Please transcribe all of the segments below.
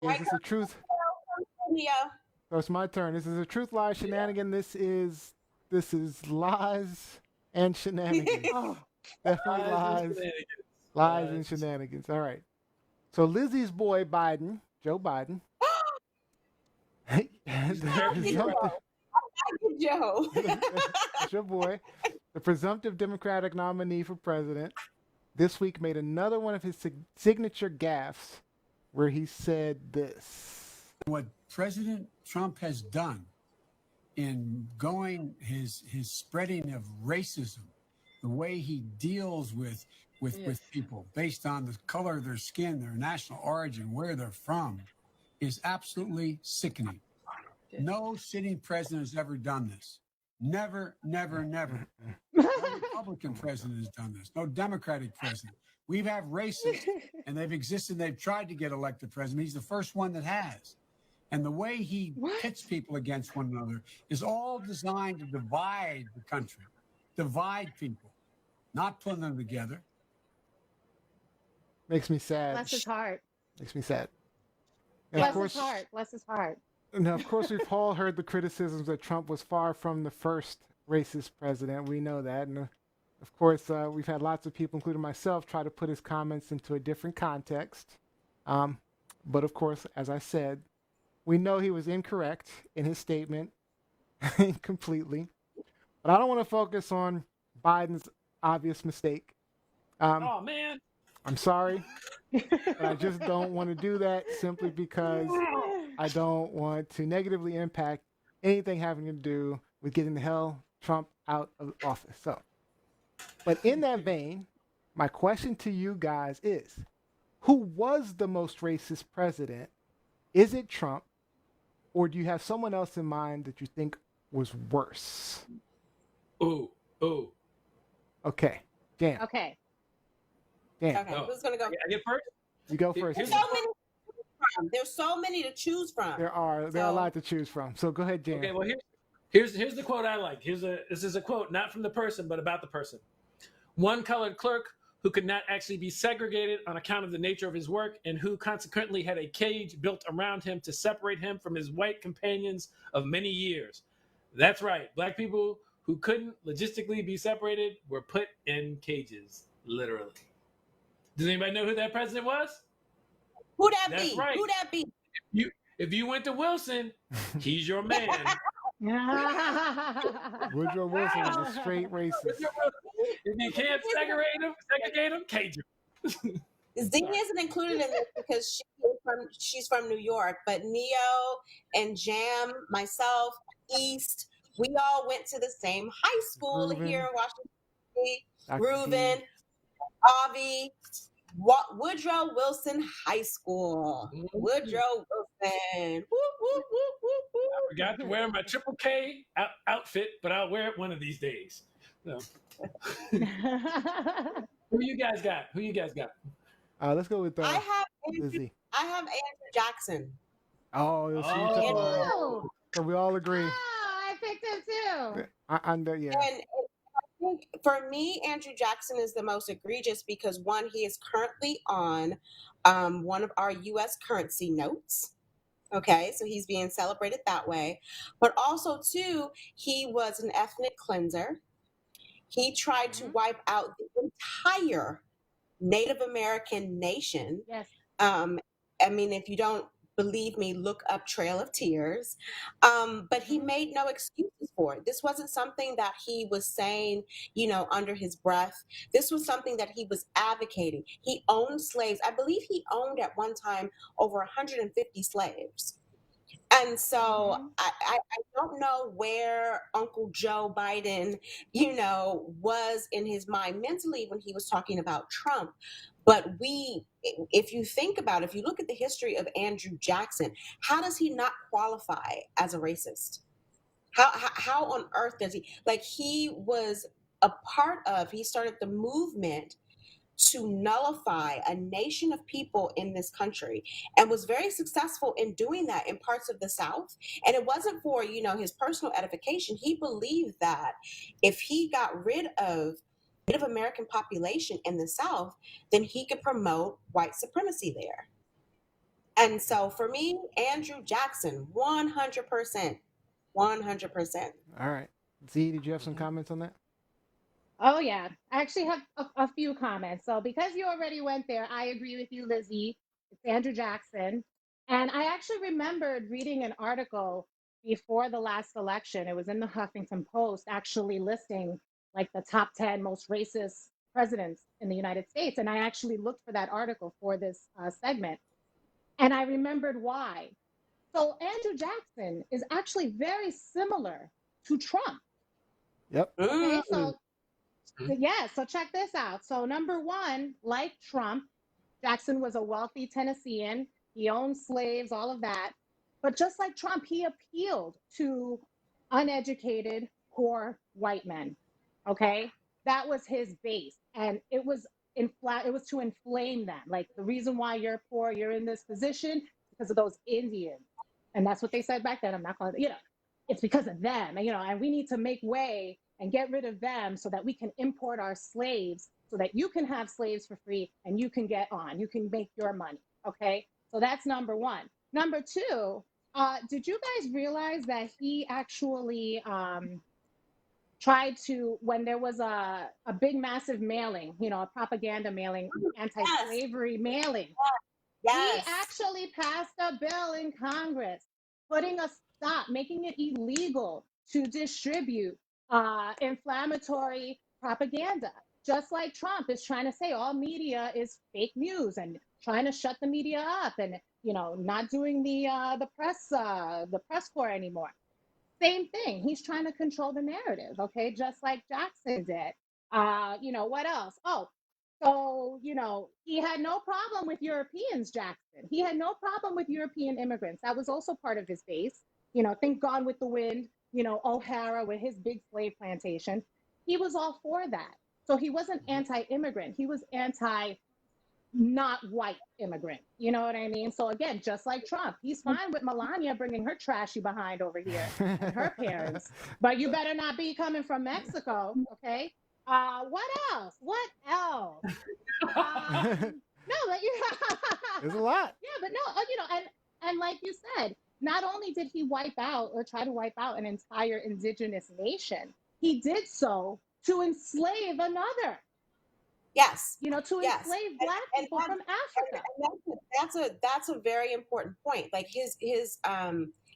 Is this a truth? Yeah. So it's my turn. This is a truth lie shenanigan. This is lies and shenanigans. Oh, Definitely Lies and lies, shenanigans. lies and Lies and shenanigans. All right. So Lizzie's boy Biden, Joe Biden, He's an the American hero. presumptive, Joe. it's your boy, the presumptive Democratic nominee for president, this week made another one of his signature gaffes where he said this. What President Trump has done in going his spreading of racism, the way he deals with people based on the color of their skin, their national origin, where they're from, is absolutely sickening. No sitting president has ever done this. Never, never, never. No Republican president has done this. No Democratic president. We've had racists, and they've existed. They've tried to get elected president. He's the first one that has. And the way he pits people against one another is all designed to divide the country, divide people, not put them together. Makes me sad. bless his heart. Makes me sad. And Bless his heart. Bless his heart. now, of course, we've all heard the criticisms that Trump was far from the first racist president. We know that. And of course, we've had lots of people, including myself, try to put his comments into a different context. But of course, as I said, we know he was incorrect in his statement completely. But I don't want to focus on Biden's obvious mistake. Oh man. I'm sorry, but I just don't want to do that simply because I don't want to negatively impact anything having to do with getting the hell Trump out of office. So, but in that vein, my question to you guys is, who was the most racist president? Is it Trump, or do you have someone else in mind that you think was worse? Ooh. Okay, Dan. Okay. Dan, Okay, who's gonna go? I get first. you go first. There's so many. There's so many to choose from. There are a lot to choose from. So go ahead, Jan. Okay, well here's the quote I like. This is a quote not from the person but about the person. One colored clerk who could not actually be segregated on account of the nature of his work and who consequently had a cage built around him to separate him from his white companions of many years. That's right. Black people who couldn't logistically be separated were put in cages, literally. Does anybody know who that president was? Who that That's be? right. Who that be? If you went to Wilson, he's your man. Woodrow Wilson was a straight racist. If you can't segregate him, cage him. Z isn't included in this because she's from New York, but Neo and Jam, myself, East, we all went to the same high school Reuben, here in Washington State. Dr. Reuben, D. Avi, Woodrow Wilson High School. Woodrow Wilson. Woo, woo, woo, woo, woo. I forgot to wear my Triple K outfit, but I'll wear it one of these days. So. Who you guys got? Let's go with I have Lizzie. Andrew Jackson. Oh, you'll see. So we all agree. I picked him too. Yeah. And I think for me, Andrew Jackson is the most egregious because one, he is currently on one of our U.S. currency notes. Okay, so he's being celebrated that way. But also, too, he was an ethnic cleanser. He tried to wipe out the entire Native American nation. Yes. I mean, if you don't believe me, look up Trail of Tears. But he made no excuses for it. This wasn't something that he was saying, under his breath. This was something that he was advocating. He owned slaves. I believe he owned at one time over 150 slaves. And so I don't know where Uncle Joe Biden, was in his mind mentally when he was talking about Trump. But if you think about it, if you look at the history of Andrew Jackson, how does he not qualify as a racist? How on earth does he? Like, he was he started the movement to nullify a nation of people in this country and was very successful in doing that in parts of the South. And it wasn't for, his personal edification. He believed that if he got rid of Native American population in the South, then he could promote white supremacy there. And so for me, Andrew Jackson, 100%. 100%. All right. Z, did you have some comments on that? Oh, yeah. I actually have a few comments. So, because you already went there, I agree with you, Lizzie. It's Andrew Jackson. And I actually remembered reading an article before the last election. It was in the Huffington Post, actually listing like the top 10 most racist presidents in the United States. And I actually looked for that article for this segment. And I remembered why. So, Andrew Jackson is actually very similar to Trump. Yep. Okay. Mm. Yeah, so check this out. So, number one, like Trump, Jackson was a wealthy Tennessean. He owned slaves, all of that. But just like Trump, he appealed to uneducated, poor white men. Okay, that was his base, and it was to inflame them. Like, the reason why you're poor, you're in this position because of those Indians, and that's what they said back then. I'm not going to, it's because of them, and we need to make way and get rid of them so that we can import our slaves, so that you can have slaves for free and you can you can make your money. Okay, so that's number one. Number two, did you guys realize that he actually tried to, when there was a big massive mailing, a propaganda mailing, Yes. anti-slavery mailing, he Yes. actually passed a bill in Congress putting a stop, making it illegal to distribute inflammatory propaganda. Just like Trump is trying to say all media is fake news and trying to shut the media up, and not doing the press corps anymore. Same thing. He's trying to control the narrative, okay, just like Jackson did. What else? Oh, so, he had no problem with Europeans, Jackson. He had no problem with European immigrants. That was also part of his base. Think Gone with the Wind, O'Hara with his big slave plantation. He was all for that. So he wasn't anti-immigrant. He was anti not white immigrant. You know what I mean? So again, just like Trump, he's fine with Melania bringing her trashy behind over here and her parents, but you better not be coming from Mexico, okay? What else? What else? No, but There's a lot. yeah, but no, and like you said, not only did he wipe out or try to wipe out an entire indigenous nation, he did so to enslave another. Yes. To Yes. enslave Black people from Africa. And that's a very important point. Like his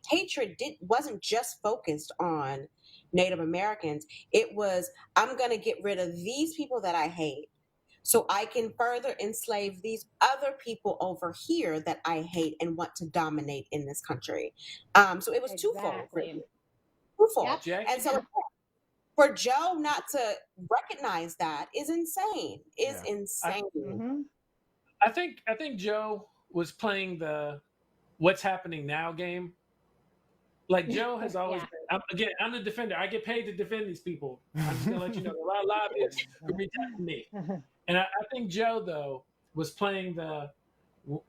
hatred wasn't just focused on Native Americans. It was, I'm going to get rid of these people that I hate, so I can further enslave these other people over here that I hate and want to dominate in this country. So it was twofold. Exactly. Twofold. Yep. Jackie? And so for Joe not to recognize that is insane. Is Yeah. insane. Mm-hmm. I think Joe was playing the "what's happening now" game. Like, Joe has always Yeah. been. I'm the defender. I get paid to defend these people. I'm just gonna let you know. A lot of lobbyists who reach out to me, and I think Joe though was playing the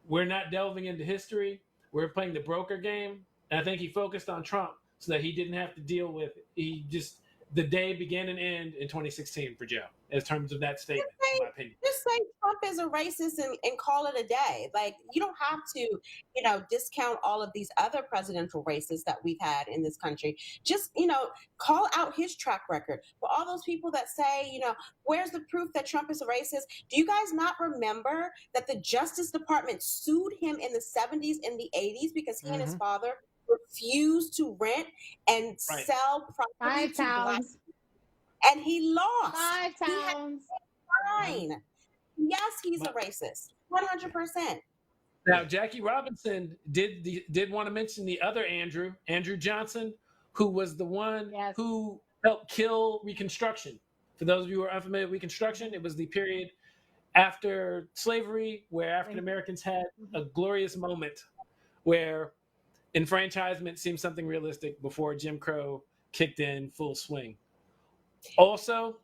"we're not delving into history. We're playing the broker game." And I think he focused on Trump so that he didn't have to deal with it. The day began and end in 2016 for Joe, in terms of that statement, in my opinion. Just say Trump is a racist and call it a day. Like, you don't have to, discount all of these other presidential races that we've had in this country. Just, call out his track record. For all those people that say, where's the proof that Trump is a racist? Do you guys not remember that the Justice Department sued him in the 70s and the 80s because he and his father refused to rent and sell property 5 to Black, towns. and he lost. 5 towns. Fine. Yes, he's a racist. 100%. Now, Jackie Robinson did want to mention the other Andrew Johnson, who was the one who helped kill Reconstruction. For those of you who are unfamiliar with Reconstruction, it was the period after slavery where African Americans had a glorious moment where enfranchisement seemed something realistic before Jim Crow kicked in full swing. Also,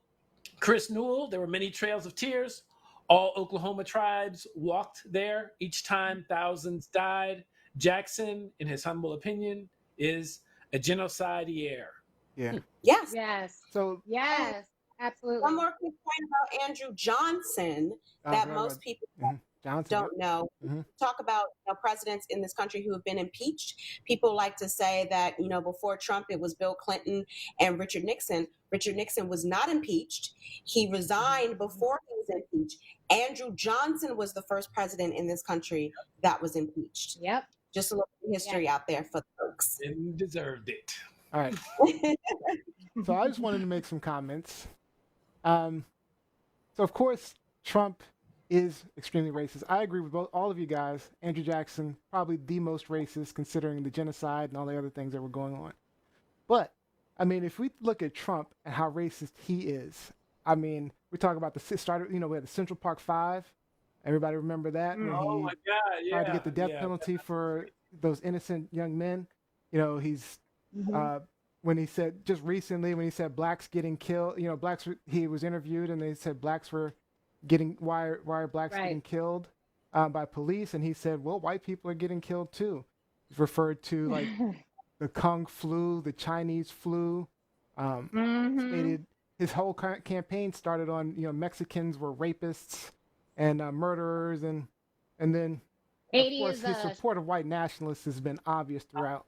Chris Newell, there were many trails of tears. All Oklahoma tribes walked there. Each time thousands died. Jackson, in his humble opinion, is a genocidaire. Yeah. Yes. Yes. So yes, absolutely. One more quick point about Andrew Johnson that most people don't Johnson, don't know. Mhm. Talk about presidents in this country who have been impeached. People like to say that before Trump it was Bill Clinton and Richard Nixon. Richard Nixon was not impeached. He resigned before he was impeached. Andrew Johnson was the first president in this country that was impeached. Yep. Just a little history out there for the folks. And deserved it. All right. So I just wanted to make some comments. So of course, Trump is extremely racist. I agree with all of you guys. Andrew Jackson, probably the most racist considering the genocide and all the other things that were going on. But, I mean, if we look at Trump and how racist he is, I mean, we talk about we had the Central Park Five. Everybody remember that? When Oh he my God! Yeah. tried to get the death penalty for those innocent young men. He's when he said just recently when he said blacks getting killed. He was interviewed and they said blacks were why are blacks getting killed by police? And he said, well, white people are getting killed too. He's referred to like the Kung flu, the Chinese flu. Stated his whole campaign started on Mexicans were rapists and murderers, and then of course his support of white nationalists has been obvious throughout.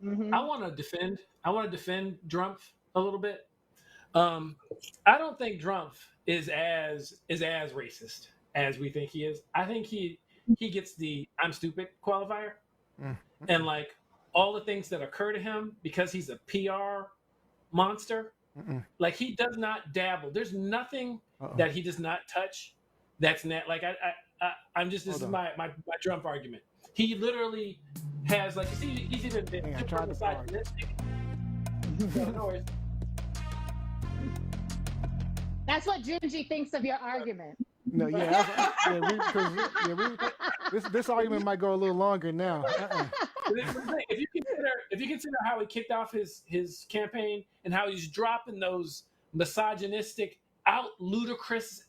I want to defend Trump a little bit. I don't think Trump is as racist as we think he is. I think he gets the "I'm stupid" qualifier, and like all the things that occur to him because he's a PR monster. Like he does not dabble. There's nothing that he does not touch. That's not like I'm just this is my Trump argument. He literally has like he's even been super misogynistic. That's what Junji thinks of your argument. No, this argument might go a little longer now. If you consider how he kicked off his campaign and how he's dropping those misogynistic, ludicrous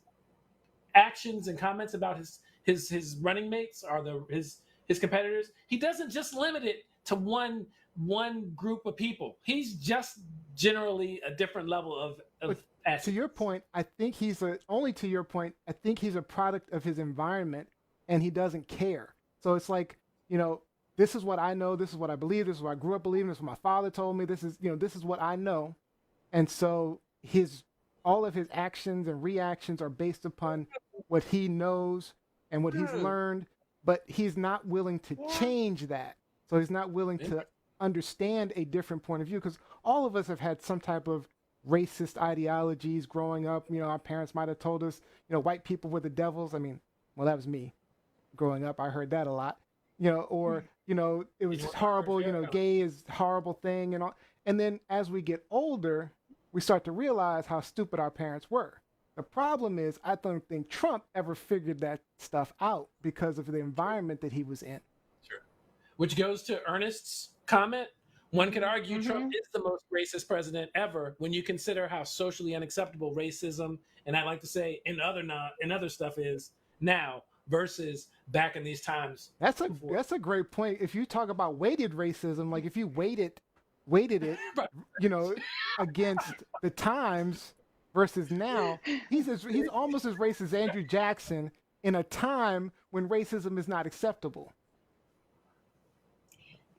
actions and comments about his running mates or his competitors, he doesn't just limit it to one group of people. He's just generally a different level of to your point, I think he's a product of his environment and he doesn't care. So it's like, this is what I know, this is what I believe, this is what I grew up believing, this is what my father told me, this is what I know. And so all of his actions and reactions are based upon what he knows and what he's learned, but he's not willing to change that. So he's not willing to understand a different point of view, because all of us have had some type of racist ideologies growing up. Our parents might have told us, white people were the devils. I mean, well, that was me growing up. I heard that a lot, or, it was just horrible, gay is a horrible thing and all. And then as we get older, we start to realize how stupid our parents were. The problem is, I don't think Trump ever figured that stuff out because of the environment that he was in. Sure. Which goes to Ernest's comment. One could argue Trump is the most racist president ever when you consider how socially unacceptable racism, and I like to say and other stuff is now versus back in these times. That's a great point. If you talk about weighted racism, like if you weighted it, against the times versus now, he's almost as racist as Andrew Jackson in a time when racism is not acceptable.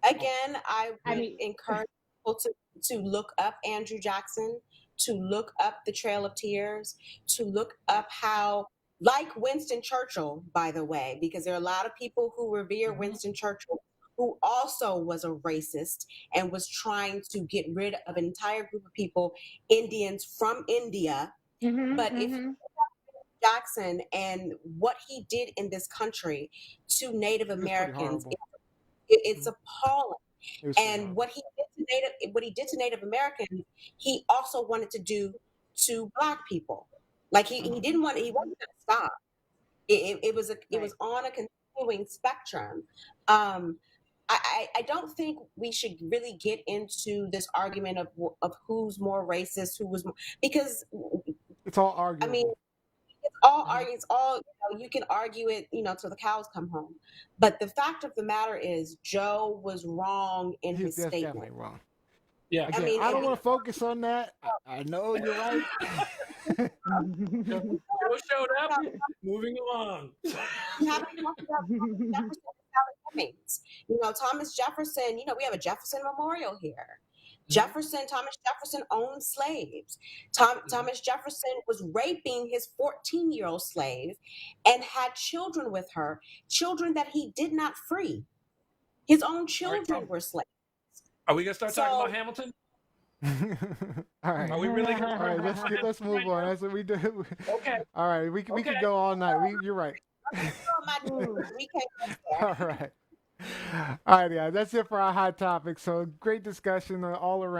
Again, I would encourage people to look up Andrew Jackson, to look up the Trail of Tears, to look up how, like Winston Churchill, by the way, because there are a lot of people who revere Winston Churchill, who also was a racist and was trying to get rid of an entire group of people, Indians from India. But if you look at Jackson and what he did in this country to Native Americans, it's appalling. And what he did to Native Americans, he also wanted to do to Black people. Like he wasn't going to stop. It was on a continuing spectrum. I don't think we should really get into this argument of who's more racist, who was more, because it's all arguable. I mean, it's all you can argue it, till the cows come home. But the fact of the matter is, Joe was wrong in his statement. Definitely wrong. Yeah. Again, mean, I don't and- want to focus on that. I know you're right. Joe showed up. Moving along. we haven't talked about Jefferson and Sally Hemings. You know, Thomas Jefferson, you know, we have a Jefferson Memorial here. Thomas Jefferson owned slaves. Thomas Jefferson was raping his 14-year-old slave and had children with her, children that he did not free. His own children were slaves. Are we gonna start talking So- about Hamilton? All right. Are we really gonna? All right, let's move on. That's what we do. Okay. All right, we Okay. could go all night. You're right. Oh, my goodness, we can't go there. All right. All right, guys. That's it for our hot topic. So great discussion all around.